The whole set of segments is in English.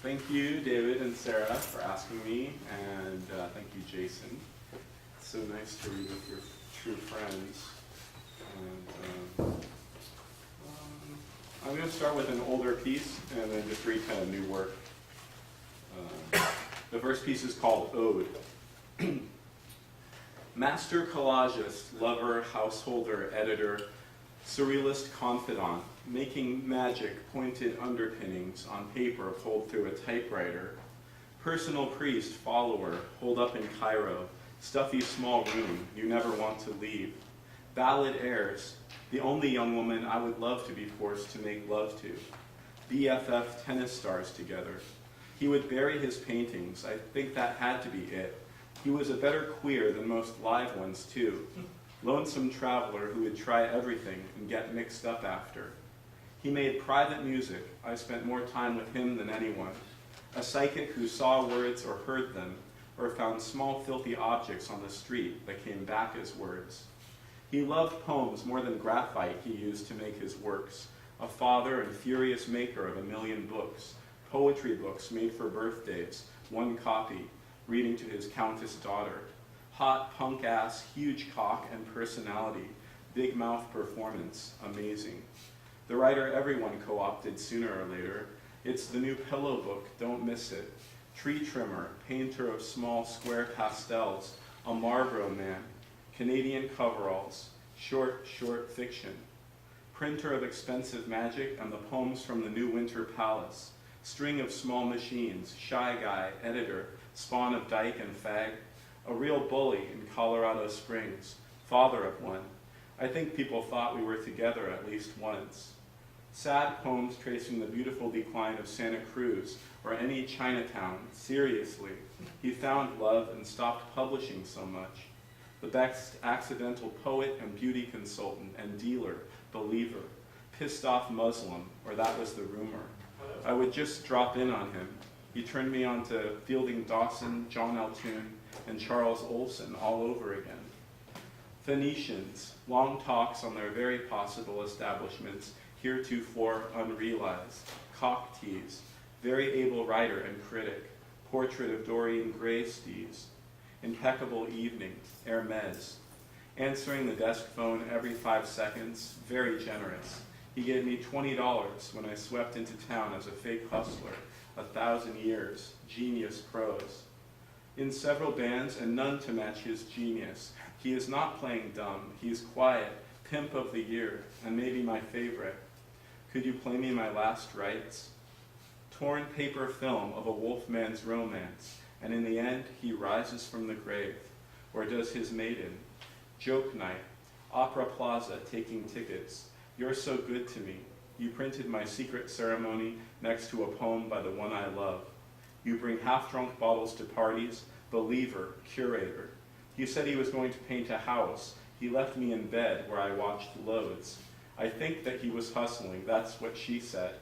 Thank you, David and Sarah, for asking me, and thank you, Jason. It's so nice to read with your true friends. And, I'm going to start with an older piece and then just read kind of new work. The first piece is called Ode. Master collagist, lover, householder, editor, surrealist confidant, making magic pointed underpinnings on paper pulled through a typewriter. Personal priest, follower, holed up in Cairo, stuffy small room you never want to leave. Ballad airs, the only young woman I would love to be forced to make love to. BFF tennis stars together. He would bury his paintings, I think that had to be it. He was a better queer than most live ones too. Lonesome traveler who would try everything and get mixed up after. He made private music. I spent more time with him than anyone. A psychic who saw words or heard them, or found small filthy objects on the street that came back as words. He loved poems more than graphite he used to make his works, a father and furious maker of 1,000,000 books, poetry books made for birthdays, one copy, reading to his countess daughter. Hot, punk-ass, huge cock and personality, big mouth performance, amazing. The writer everyone co-opted sooner or later. It's the new pillow book, don't miss it. Tree trimmer, painter of small square pastels, a Marlboro man, Canadian coveralls, short fiction. Printer of expensive magic and the poems from the new Winter Palace. String of small machines, shy guy, editor, spawn of dyke and fag. A real bully in Colorado Springs, father of one. I think people thought we were together at least once. Sad poems tracing the beautiful decline of Santa Cruz or any Chinatown, seriously. He found love and stopped publishing so much. The best accidental poet and beauty consultant and dealer, believer, pissed off Muslim, or that was the rumor. I would just drop in on him. He turned me on to Fielding Dawson, John L. Toon, and Charles Olson all over again. Phoenicians, long talks on their very possible establishments, heretofore unrealized. Cock tease, very able writer and critic. Portrait of Dorian Gray stees. Impeccable evening, Hermes. Answering the desk phone every 5 seconds, very generous. He gave me $20 when I swept into town as a fake hustler. 1,000 years, genius prose. In several bands and none to match his genius. He is not playing dumb, he is quiet, pimp of the year, and maybe my favorite. Could you play me my last rites? Torn paper film of a wolfman's romance, and in the end he rises from the grave. Or does his maiden? Joke night, Opera Plaza taking tickets. You're so good to me. You printed my secret ceremony next to a poem by the one I love. You bring half-drunk bottles to parties, believer, curator. He said he was going to paint a house. He left me in bed where I watched loads. I think that he was hustling, that's what she said.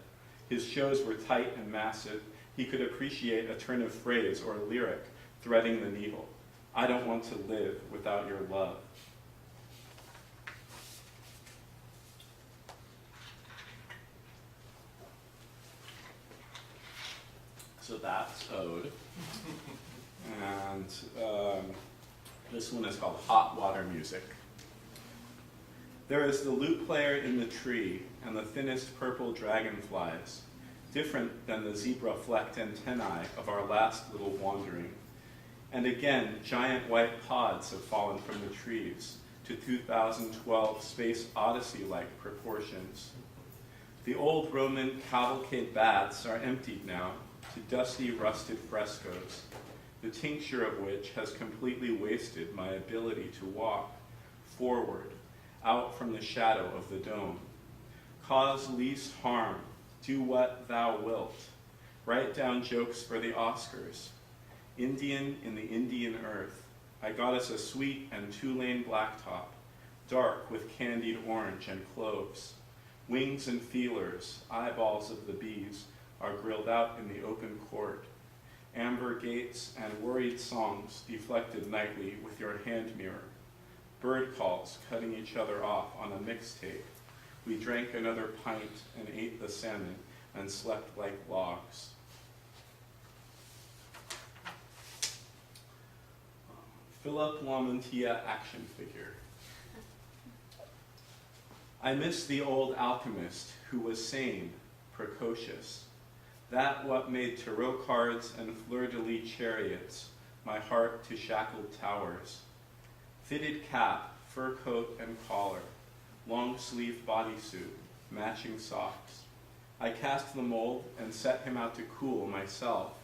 His shows were tight and massive. He could appreciate a turn of phrase or lyric, threading the needle. I don't want to live without your love. So that's Ode. And this one is called Hot Water Music. There is the lute player in the tree and the thinnest purple dragonflies, different than the zebra-flecked antennae of our last little wandering. And again, giant white pods have fallen from the trees to 2012 Space Odyssey-like proportions. The old Roman cavalcade baths are emptied now, to dusty, rusted frescoes, the tincture of which has completely wasted my ability to walk forward, out from the shadow of the dome. Cause least harm, do what thou wilt. Write down jokes for the Oscars. Indian in the Indian earth. I got us a sweet and 2-lane blacktop, dark with candied orange and cloves. Wings and feelers, eyeballs of the bees, are grilled out in the open court. Amber gates and worried songs deflected nightly with your hand mirror. Bird calls cutting each other off on a mixtape. We drank another pint and ate the salmon and slept like logs. Philip Lamantia action figure. I miss the old alchemist who was sane, precocious. That what made tarot cards and fleur-de-lis chariots, my heart to shackled towers. Fitted cap, fur coat and collar, long sleeve bodysuit, matching socks. I cast the mold and set him out to cool myself.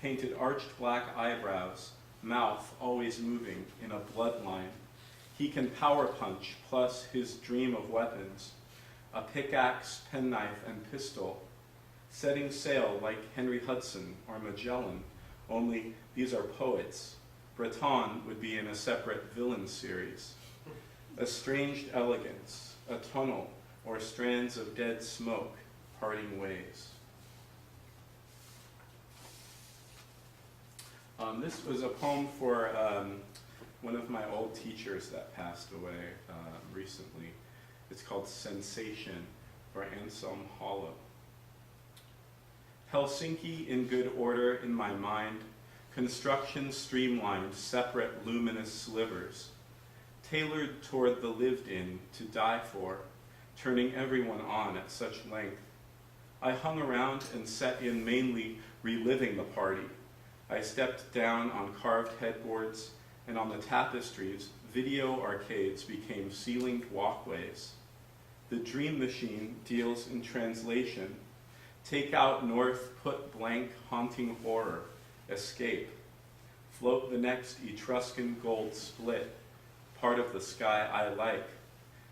Painted arched black eyebrows, mouth always moving in a bloodline. He can power punch plus his dream of weapons, a pickaxe, penknife, and pistol. Setting sail like Henry Hudson or Magellan, only these are poets. Breton would be in a separate villain series. Estranged elegance, a tunnel or strands of dead smoke, parting ways. This was a poem for one of my old teachers that passed away recently. It's called Sensation for Anselm Hollow. Helsinki in good order in my mind, construction streamlined, separate luminous slivers, tailored toward the lived-in to die for, turning everyone on at such length. I hung around and set in mainly reliving the party. I stepped down on carved headboards, and on the tapestries, video arcades became ceilinged walkways. The dream machine deals in translation. Take out north, put blank, haunting horror, escape. Float the next Etruscan gold split, part of the sky I like.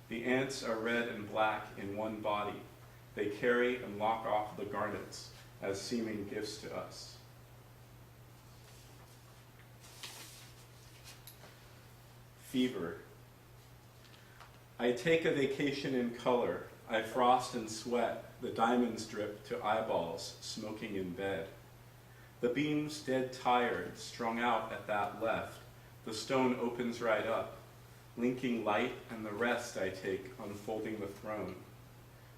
The ants are red and black in one body. They carry and lock off the garnets as seeming gifts to us. Fever. I take a vacation in color. I frost and sweat. The diamonds drip to eyeballs, smoking in bed. The beams dead tired, strung out at that left. The stone opens right up, linking light and the rest I take, unfolding the throne.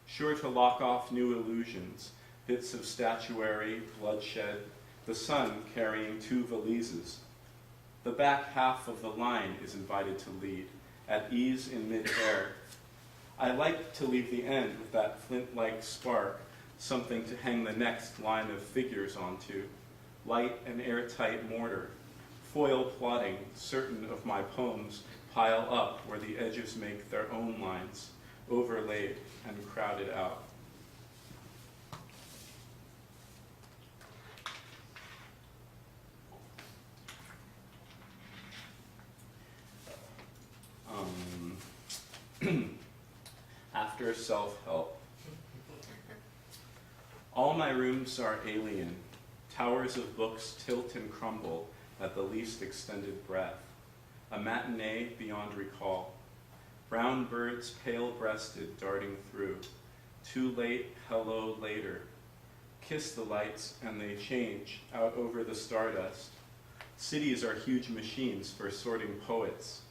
Sure to lock off new illusions, bits of statuary, bloodshed, the sun carrying 2 valises. The back half of the line is invited to lead, at ease in mid-air. I like to leave the end with that flint-like spark, something to hang the next line of figures onto. Light and airtight mortar, foil plotting, certain of my poems pile up where the edges make their own lines, overlaid and crowded out. After self-help. All my rooms are alien. Towers of books tilt and crumble at the least extended breath. A matinee beyond recall. Brown birds pale-breasted darting through. Too late, hello, later. Kiss the lights and they change out over the stardust. Cities are huge machines for sorting poets.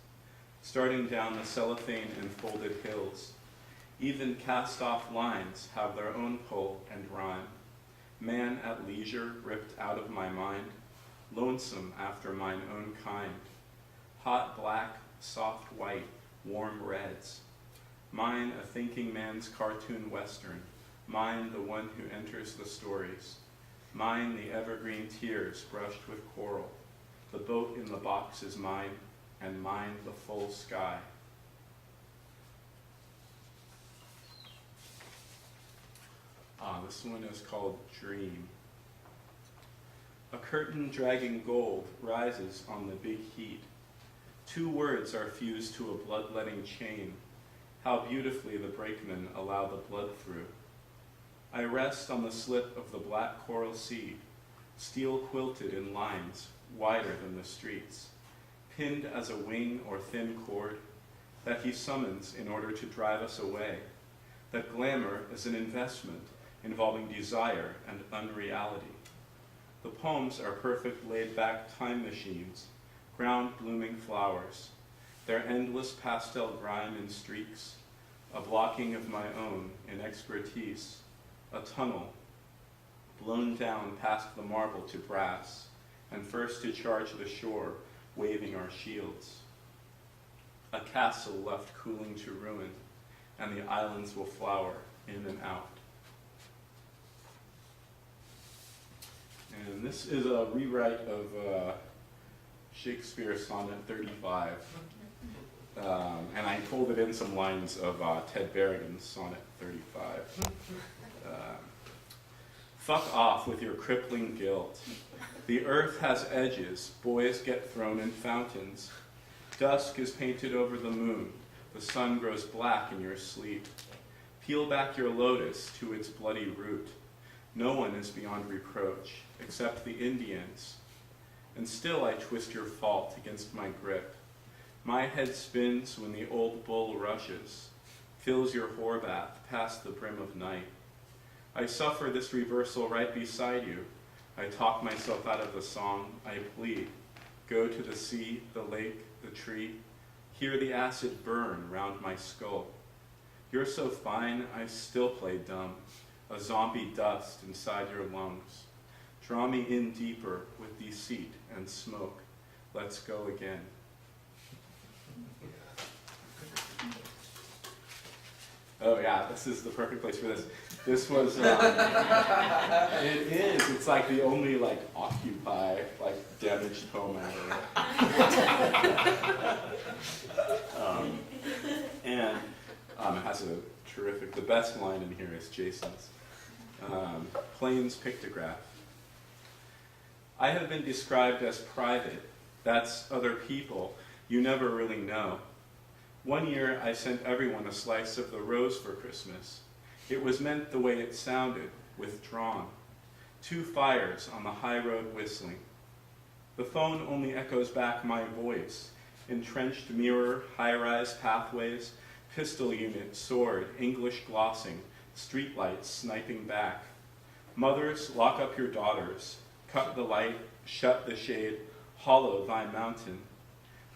Starting down the cellophane and folded hills. Even cast-off lines have their own pull and rhyme. Man at leisure ripped out of my mind, lonesome after mine own kind. Hot black, soft white, warm reds. Mine a thinking man's cartoon western, mine the one who enters the stories. Mine the evergreen tears brushed with coral. The boat in the box is mine, and mine the full sky. This one is called Dream. A curtain dragging gold rises on the big heat. 2 words are fused to a bloodletting chain. How beautifully the brakemen allow the blood through. I rest on the slip of the black coral sea, steel quilted in lines wider than the streets, pinned as a wing or thin cord that he summons in order to drive us away. That glamour is an investment involving desire and unreality. The poems are perfect laid-back time machines, ground-blooming flowers, their endless pastel grime in streaks, a blocking of my own in expertise, a tunnel, blown down past the marble to brass, and first to charge the shore waving our shields. A castle left cooling to ruin, and the islands will flower in and out. And this is a rewrite of Shakespeare's Sonnet 35. And I folded in some lines of Ted Berrigan's Sonnet 35. Fuck off with your crippling guilt. The earth has edges, boys get thrown in fountains. Dusk is painted over the moon, the sun grows black in your sleep. Peel back your lotus to its bloody root. No one is beyond reproach, except the Indians. And still I twist your fault against my grip. My head spins when the old bull rushes, fills your whore bath past the brim of night. I suffer this reversal right beside you. I talk myself out of the song, I plead. Go to the sea, the lake, the tree. Hear the acid burn round my skull. You're so fine, I still play dumb. A zombie dust inside your lungs. Draw me in deeper with deceit and smoke. Let's go again. Oh yeah, this is the perfect place for this. This was, it is, it's like the only like Occupy, like damaged poem ever. And it has a terrific, the best line in here is Jason's. Plains pictograph. I have been described as private. That's other people you never really know. One year I sent everyone a slice of the rose for Christmas. It was meant the way it sounded, withdrawn. 2 fires on the high road whistling. The phone only echoes back my voice. Entrenched mirror, high-rise pathways, pistol unit, sword, English glossing, streetlights sniping back. Mothers, lock up your daughters. Cut the light, shut the shade, hollow thy mountain.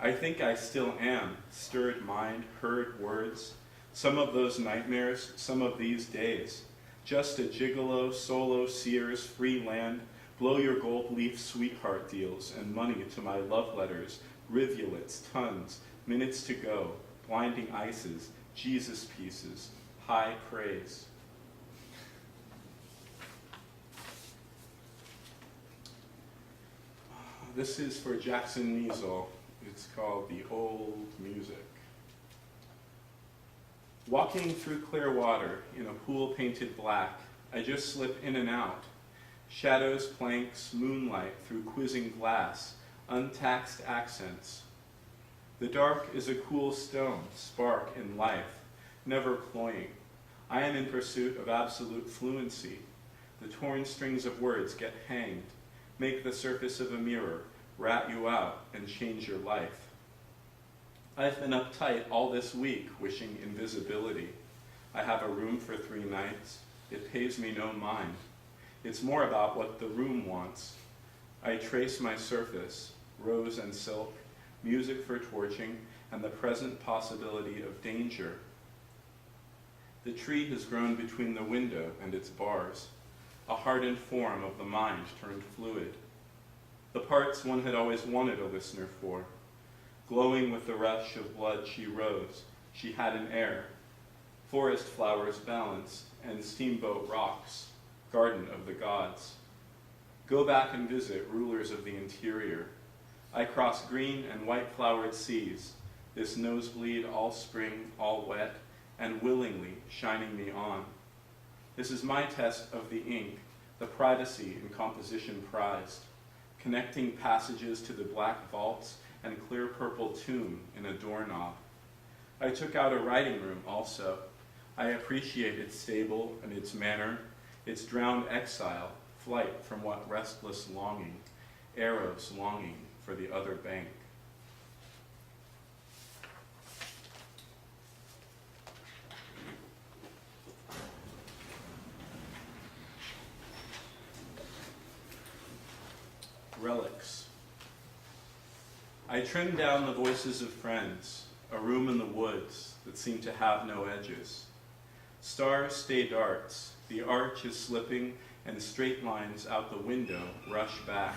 I think I still am, stirred mind, heard words. Some of those nightmares, some of these days. Just a gigolo, solo, Sears, free land, blow your gold leaf sweetheart deals, and money to my love letters, rivulets, tons, minutes to go, blinding ices, Jesus pieces, high praise. This is for Jackson Niesel. It's called The Old Music. Walking through clear water in a pool painted black, I just slip in and out. Shadows, planks, moonlight through quizzing glass, untaxed accents. The dark is a cool stone, spark in life, never cloying. I am in pursuit of absolute fluency. The torn strings of words get hanged, make the surface of a mirror, rat you out, and change your life. I've been uptight all this week, wishing invisibility. I have a room for 3 nights. It pays me no mind. It's more about what the room wants. I trace my surface, rose and silk, music for torching, and the present possibility of danger. The tree has grown between the window and its bars, a hardened form of the mind turned fluid. The parts one had always wanted a listener for. Glowing with the rush of blood she rose, she had an air. Forest flowers balanced, and steamboat rocks, garden of the gods. Go back and visit rulers of the interior. I cross green and white-flowered seas, this nosebleed all spring, all wet, and willingly shining me on. This is my test of the ink, the privacy and composition prized, connecting passages to the black vaults and clear purple tomb in a doorknob. I took out a writing room also. I appreciate its stable and its manner, its drowned exile, flight from what restless longing, Eros longing for the other bank. Relics. I trimmed down the voices of friends, a room in the woods that seemed to have no edges. Stars stay darts, the arch is slipping, and straight lines out the window rush back.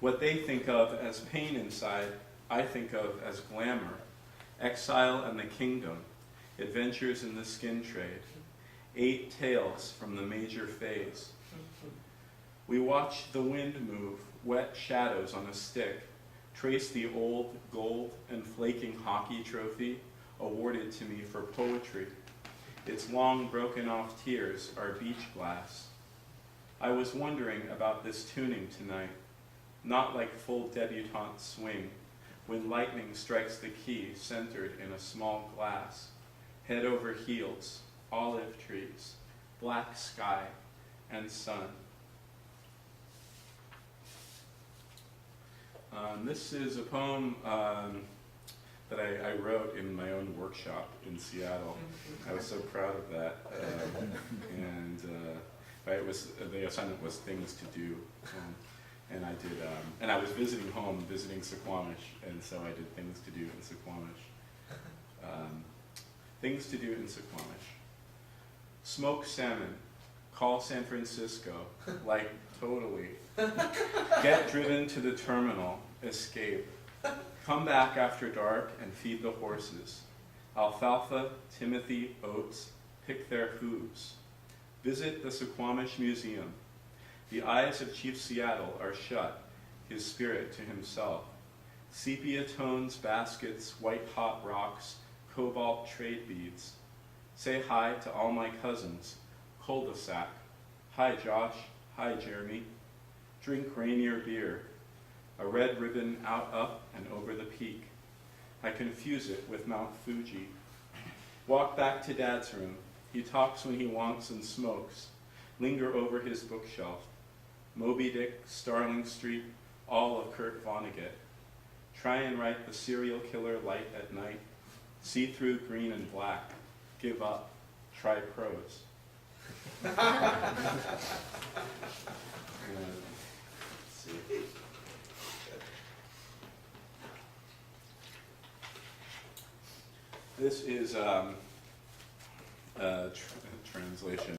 What they think of as pain inside, I think of as glamour. Exile and the kingdom, adventures in the skin trade, 8 tales from the major phase. We watch the wind move, wet shadows on a stick, trace the old gold and flaking hockey trophy awarded to me for poetry. Its long broken off tears are beach glass. I was wondering about this tuning tonight, not like full debutante swing, when lightning strikes the key centered in a small glass, head over heels, olive trees, black sky, and sun. This is a poem that I wrote in my own workshop in Seattle. I was so proud of that. The assignment was things to do. And I did, and I was visiting home, visiting Suquamish, and so I did things to do in Suquamish. Things to do in Suquamish. Smoke salmon, call San Francisco, like totally. Get driven to the terminal, escape. Come back after dark and feed the horses. Alfalfa, Timothy, oats, pick their hooves. Visit the Suquamish Museum. The eyes of Chief Seattle are shut, his spirit to himself. Sepia tones, baskets, white-hot rocks, cobalt trade beads. Say hi to all my cousins. Cul-de-sac. Hi, Josh. Hi, Jeremy. Drink Rainier beer. A red ribbon out, up, and over the peak. I confuse it with Mount Fuji. Walk back to Dad's room. He talks when he wants and smokes. Linger over his bookshelf. Moby Dick, Starling Street, all of Kurt Vonnegut. Try and write the serial killer light at night. See through green and black. Give up. Try prose. Let's see. This is a translation